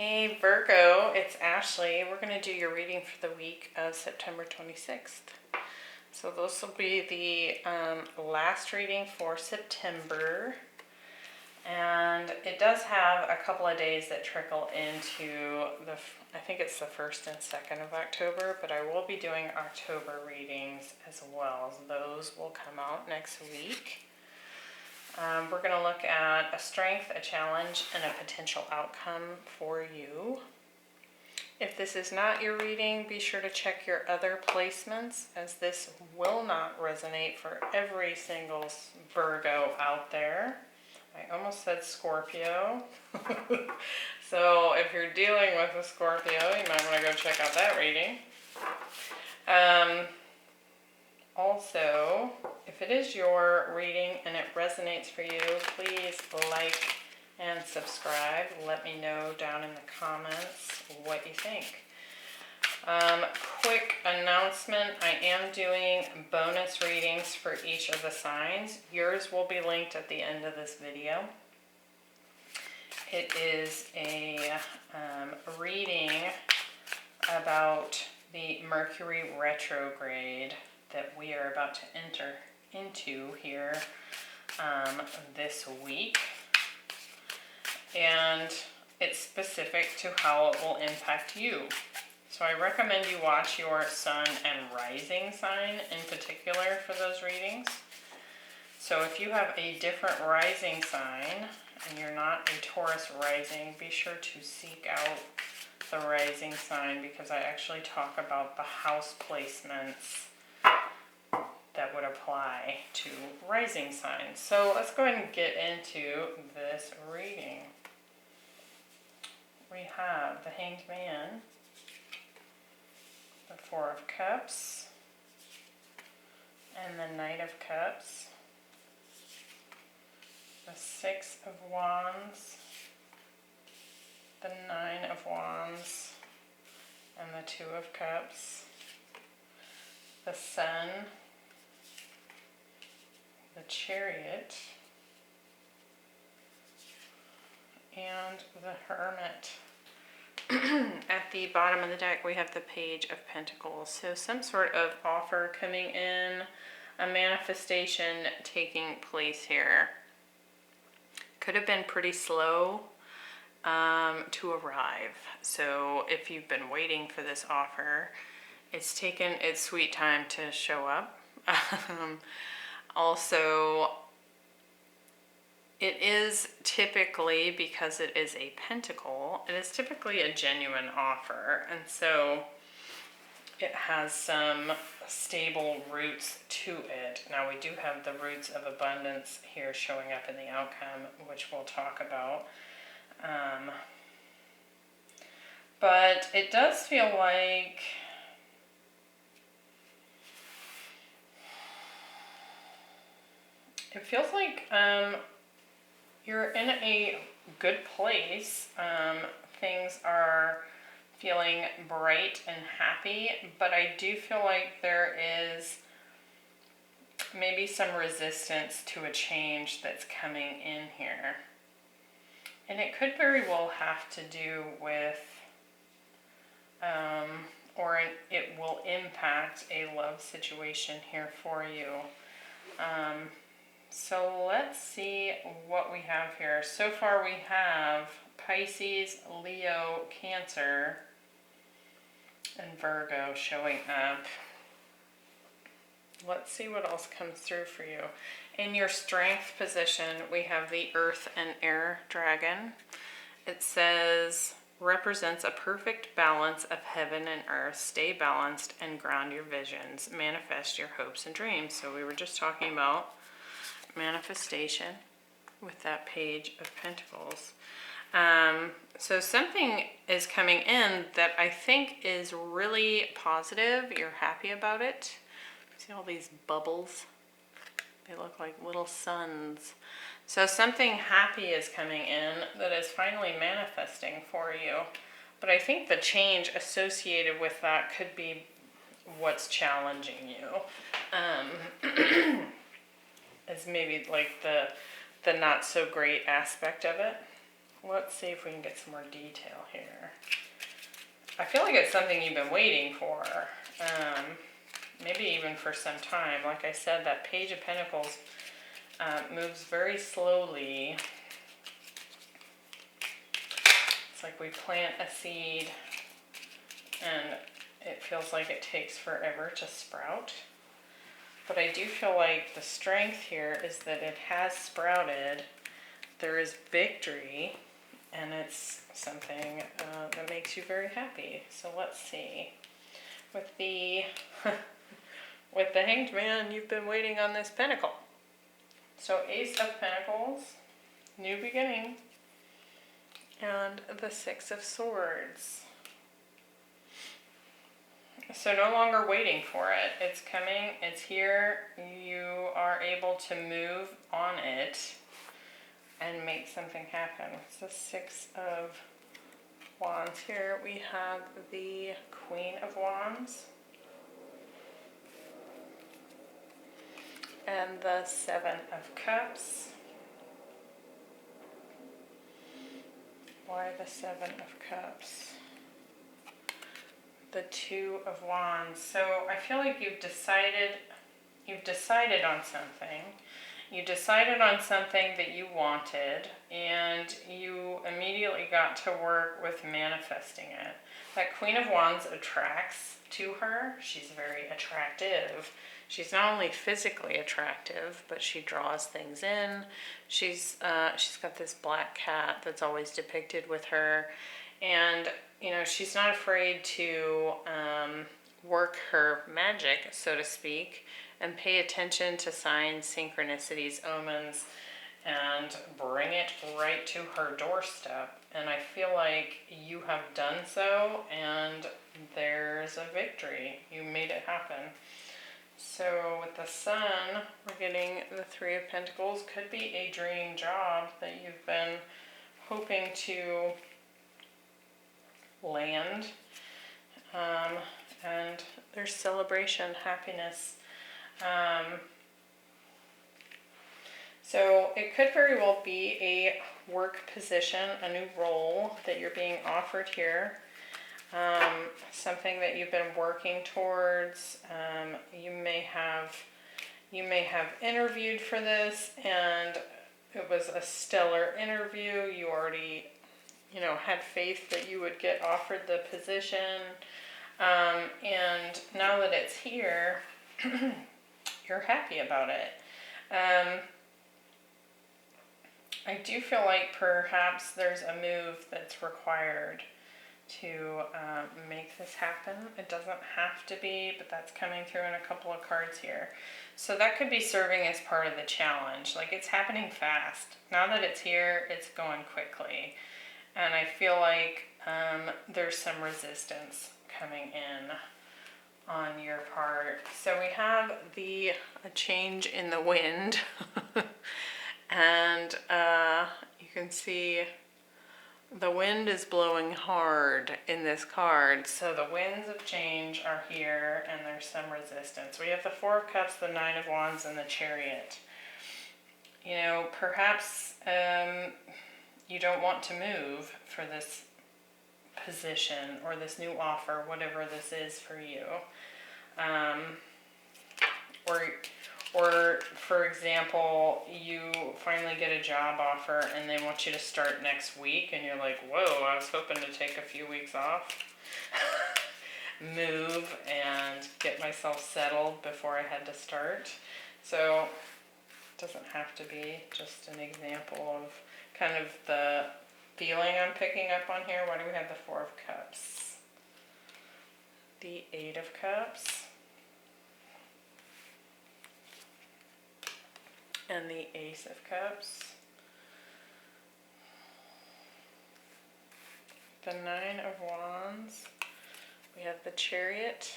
Hey Virgo, it's Ashley. We're going to do your reading for the week of September 26th. So this will be the last reading for September. And it does have a couple of days that trickle into I think it's the 1st and 2nd of October, but I will be doing October readings as well. Those will come out next week. We're going to look at a strength, a challenge, and a potential outcome for you. If this is not your reading, be sure to check your other placements, as this will not resonate for every single Virgo out there. I almost said Scorpio. So if you're dealing with a Scorpio, you might want to go check out that reading. Also, if it is your reading and it resonates for you, please like and subscribe. Let me know down in the comments what you think. Quick announcement, I am doing bonus readings for each of the signs. Yours will be linked at the end of this video. It is a reading about the Mercury retrograde that we are about to enter into here this week. And it's specific to how it will impact you. So I recommend you watch your sun and rising sign in particular for those readings. So if you have a different rising sign and you're not a Taurus rising, be sure to seek out the rising sign, because I actually talk about the house placements that would apply to rising signs. So let's go ahead and get into this reading. We have the Hanged Man, the Four of Cups, and the Knight of Cups, the Six of Wands, the Nine of Wands, and the Two of Cups, the Sun, the Chariot, and the Hermit. At the bottom of the deck, we have the Page of Pentacles. So some sort of offer coming in, a manifestation taking place here. Could have been pretty slow to arrive. So if you've been waiting for this offer, it's taken its sweet time to show up. Also, it is typically, because it is a pentacle, it is typically a genuine offer. And so it has some stable roots to it. Now we do have the roots of abundance here showing up in the outcome, which we'll talk about. But it does feel like you're in a good place. Things are feeling bright and happy, but I do feel like there is maybe some resistance to a change that's coming in here. And it could very well have to do with, or it will impact a love situation here for you. So let's see what we have here. So far we have Pisces, Leo, Cancer, and Virgo showing up. Let's see what else comes through for you. In your strength position, we have the Earth and Air Dragon. It says, represents a perfect balance of heaven and earth. Stay balanced and ground your visions. Manifest your hopes and dreams. So we were just talking about manifestation with that Page of Pentacles. So something is coming in that I think is really positive. You're happy about it. See all these bubbles? They look like little suns. So something happy is coming in that is finally manifesting for you. But I think the change associated with that could be what's challenging you. Is maybe like the not so great aspect of it. let's see if we can get some more detail here. I feel like it's something you've been waiting for, maybe even for some time. Like I said, that Page of Pentacles moves very slowly. It's like we plant a seed and it feels like it takes forever to sprout. But I do feel like the strength here is that it has sprouted. There is victory, and it's something that makes you very happy. So let's see. With the with the Hanged Man, you've been waiting on this pentacle. So Ace of Pentacles, new beginning, and the Six of Swords. So no longer waiting for it. It's coming, it's here. You are able to move on it and make something happen. It's the Six of Wands. Here we have the Queen of Wands and the Seven of Cups. Why the Seven of Cups? The Two of Wands. So I feel like you've decided on something. You decided on something that you wanted, and you immediately got to work with manifesting it. That Queen of Wands attracts to her. She's very attractive. She's not only physically attractive, but she draws things in. She's got this black cat that's always depicted with her, and you know, she's not afraid to work her magic, so to speak, and pay attention to signs, synchronicities, omens, and bring it right to her doorstep. And I feel like you have done so, and there's a victory. You made it happen. So with the Sun, we're getting the Three of Pentacles. Could be a dream job that you've been hoping to land, and there's celebration, happiness. So it could very well be a work position, a new role that you're being offered here, something that you've been working towards. You may have interviewed for this, and it was a stellar interview. You already had faith that you would get offered the position, and now that it's here, you're happy about it. I do feel like perhaps there's a move that's required to make this happen. It doesn't have to be, but that's coming through in a couple of cards here. So that could be serving as part of the challenge. Like, it's happening fast. Now that it's here, it's going quickly. And I feel like there's some resistance coming in on your part. So we have a change in the wind. And you can see the wind is blowing hard in this card. So the winds of change are here, and there's some resistance. We have the Four of Cups, the Nine of Wands, and the Chariot. You know, perhaps you don't want to move for this position or this new offer, whatever this is for you. Or for example, you finally get a job offer and they want you to start next week, and you're like, whoa, I was hoping to take a few weeks off, move and get myself settled before I had to start. So it doesn't have to be, just an example of kind of the feeling I'm picking up on here. Why do we have the Four of Cups? The Eight of Cups. And the Ace of Cups. The Nine of Wands. We have the Chariot.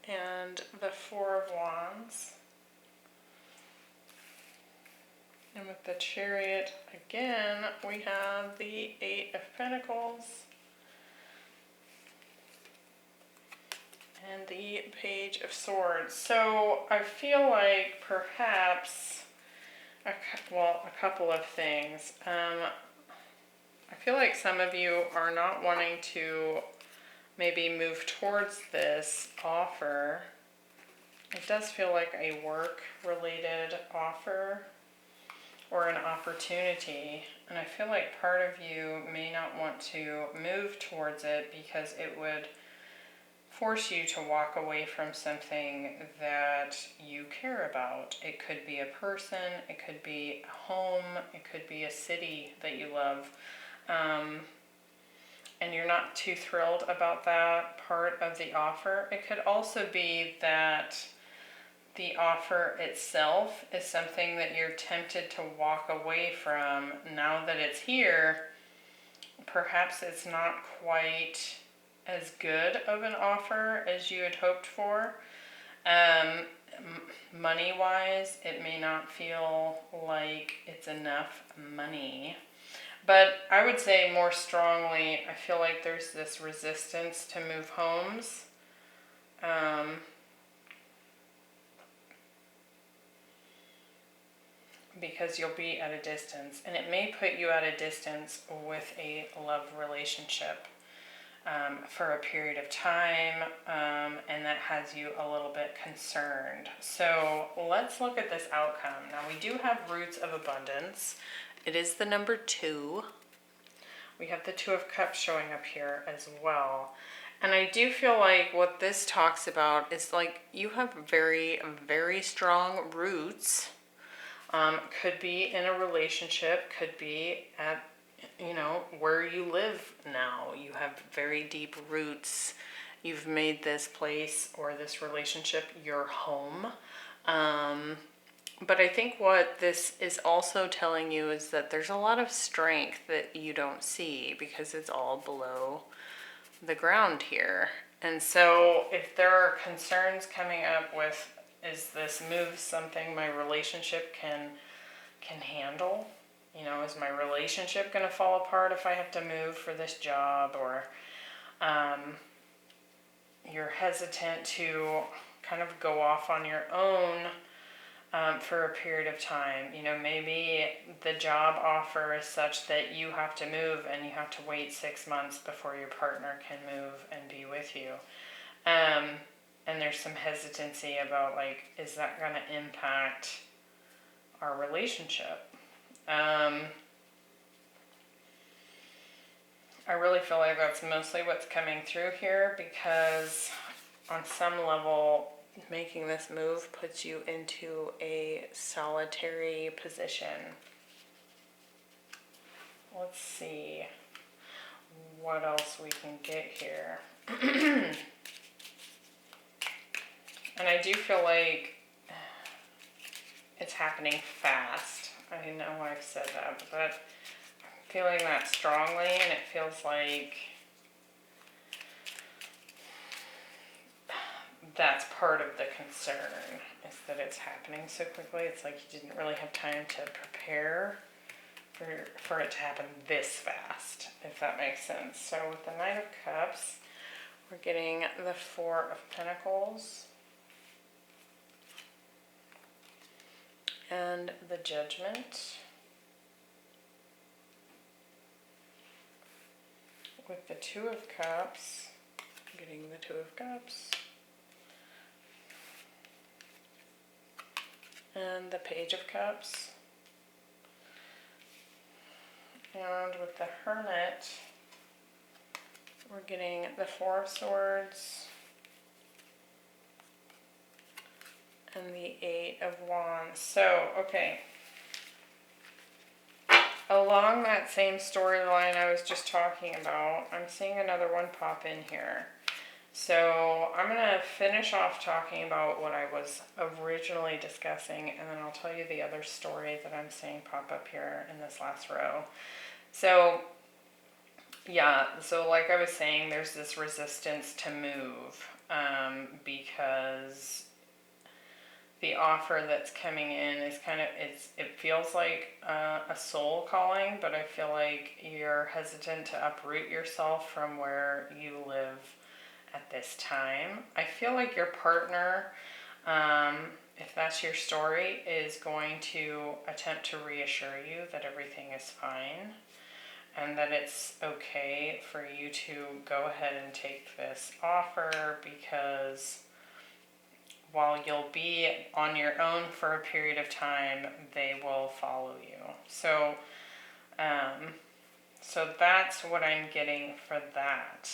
And the Four of Wands. And with the Chariot again, we have the Eight of Pentacles And the Page of Swords. So I feel like perhaps, a couple of things. I feel like some of you are not wanting to maybe move towards this offer. It does feel like a work-related offer or an opportunity. And I feel like part of you may not want to move towards it because it would force you to walk away from something that you care about. It could be a person, it could be a home, it could be a city that you love. And you're not too thrilled about that part of the offer. It could also be that the offer itself is something that you're tempted to walk away from now that it's here. Perhaps it's not quite as good of an offer as you had hoped for. Money-wise, it may not feel like it's enough money. But I would say more strongly, I feel like there's this resistance to move homes. Because you'll be at a distance. And it may put you at a distance with a love relationship for a period of time. And that has you a little bit concerned. So let's look at this outcome. Now we do have roots of abundance. It is the number 2. We have the 2 of Cups showing up here as well. And I do feel like what this talks about is like you have very, very strong roots. Could be in a relationship, could be at, where you live now. You have very deep roots. You've made this place or this relationship your home. But I think what this is also telling you is that there's a lot of strength that you don't see because it's all below the ground here. And so if there are concerns coming up with, is this move something my relationship can handle? Is my relationship going to fall apart if I have to move for this job? Or you're hesitant to kind of go off on your own for a period of time. Maybe the job offer is such that you have to move and you have to wait 6 months before your partner can move and be with you. And there's some hesitancy about like, is that going to impact our relationship? I really feel like that's mostly what's coming through here because on some level, making this move puts you into a solitary position. Let's see what else we can get here. And I do feel like it's happening fast. I know I've said that, but I'm feeling that strongly, and it feels like that's part of the concern, is that it's happening so quickly. It's like you didn't really have time to prepare for it to happen this fast, if that makes sense. So with the Knight of Cups, we're getting the 4 of Pentacles and the Judgment. With the 2 of Cups, getting the 2 of Cups. And the Page of Cups. And with the Hermit, we're getting the 4 of Swords and the 8 of Wands. So, okay. Along that same storyline I was just talking about, I'm seeing another one pop in here. So I'm going to finish off talking about what I was originally discussing, and then I'll tell you the other story that I'm seeing pop up here in this last row. So, yeah, so like I was saying, there's this resistance to move because the offer that's coming in is kind of, it feels like a soul calling, but I feel like you're hesitant to uproot yourself from where you live at this time. I feel like your partner, if that's your story, is going to attempt to reassure you that everything is fine and that it's okay for you to go ahead and take this offer, because while you'll be on your own for a period of time, they will follow you. So that's what I'm getting for that.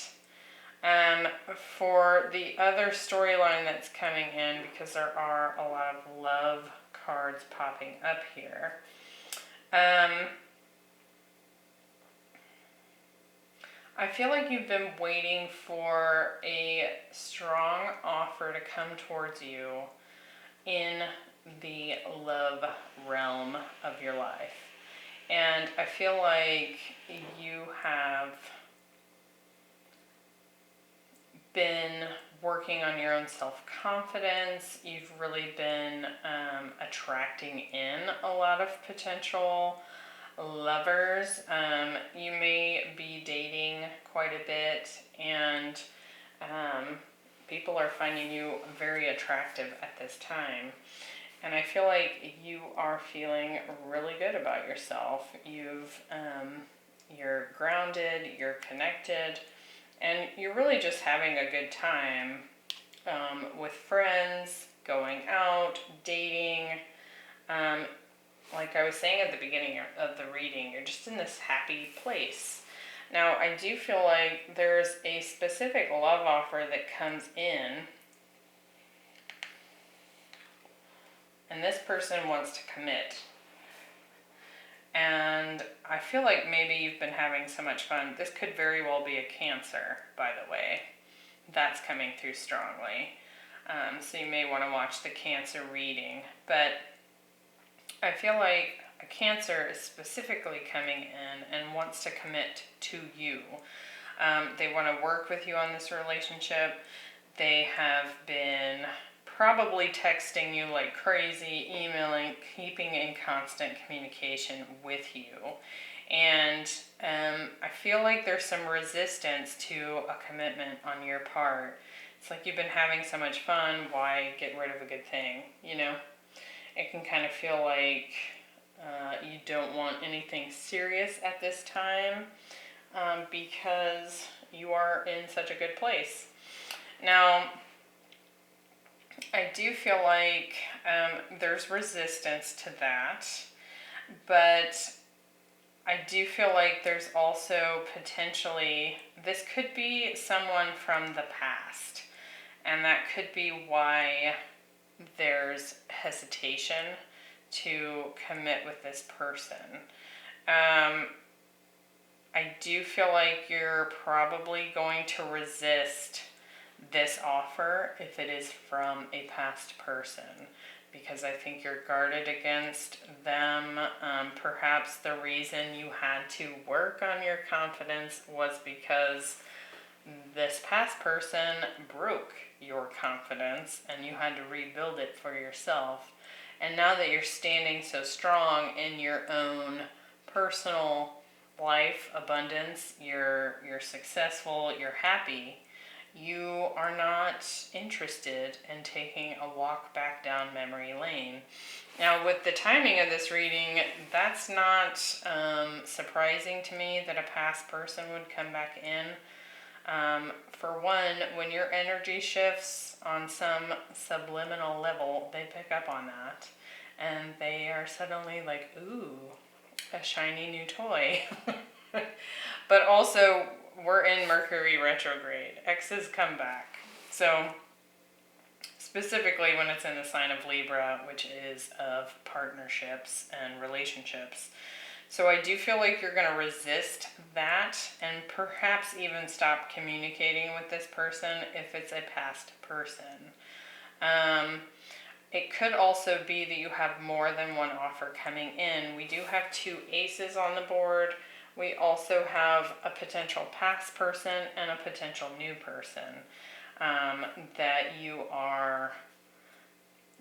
For the other storyline that's coming in, because there are a lot of love cards popping up here, I feel like you've been waiting for a strong offer to come towards you in the love realm of your life. And I feel like you have been working on your own self-confidence. You've really been attracting in a lot of potential lovers. You may be dating quite a bit, and people are finding you very attractive at this time. And I feel like you are feeling really good about yourself. You're grounded, you're connected, and you're really just having a good time with friends, going out, dating. Like I was saying at the beginning of the reading, you're just in this happy place. Now, I do feel like there's a specific love offer that comes in, and this person wants to commit. And I feel like maybe you've been having so much fun. This could very well be a Cancer, by the way. That's coming through strongly. So you may want to watch the Cancer reading. But I feel like a Cancer is specifically coming in and wants to commit to you. They want to work with you on this relationship. They have been probably texting you like crazy, emailing, keeping in constant communication with you. And I feel like there's some resistance to a commitment on your part. It's like you've been having so much fun, why get rid of a good thing, you know? It can kind of feel like you don't want anything serious at this time because you are in such a good place. Now, I do feel like there's resistance to that, but I do feel like there's also potentially, this could be someone from the past, and that could be why there's hesitation to commit with this person. I do feel like you're probably going to resist this offer if it is from a past person, because I think you're guarded against them. Perhaps the reason you had to work on your confidence was because this past person broke your confidence and you had to rebuild it for yourself. And now that you're standing so strong in your own personal life, abundance, you're successful, you're happy, you are not interested in taking a walk back down memory lane. Now, with the timing of this reading, that's not surprising to me that a past person would come back in. For one, when your energy shifts on some subliminal level, they pick up on that. And they are suddenly like, ooh, a shiny new toy. But also, we're in Mercury retrograde. Exes come back. So, specifically when it's in the sign of Libra, which is of partnerships and relationships. So I do feel like you're going to resist that and perhaps even stop communicating with this person if it's a past person. It could also be that you have more than one offer coming in. We do have 2 aces on the board. We also have a potential past person and a potential new person that you are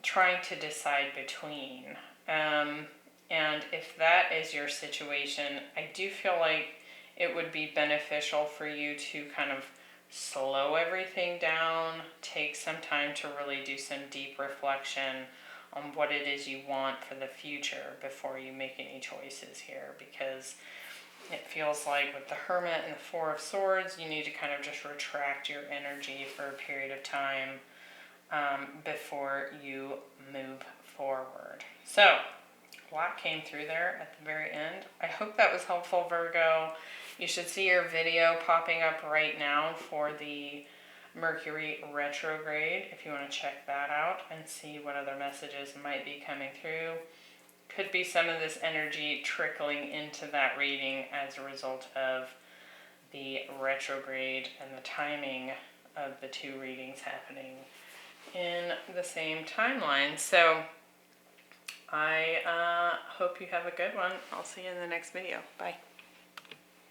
trying to decide between. And if that is your situation, I do feel like it would be beneficial for you to kind of slow everything down, take some time to really do some deep reflection on what it is you want for the future before you make any choices here, because it feels like with the Hermit and the Four of Swords, you need to kind of just retract your energy for a period of time before you move forward. So, a lot came through there at the very end. I hope that was helpful, Virgo. You should see your video popping up right now for the Mercury retrograde if you want to check that out and see what other messages might be coming through. Could be some of this energy trickling into that reading as a result of the retrograde and the timing of the two readings happening in the same timeline. So I hope you have a good one. I'll see you in the next video. Bye.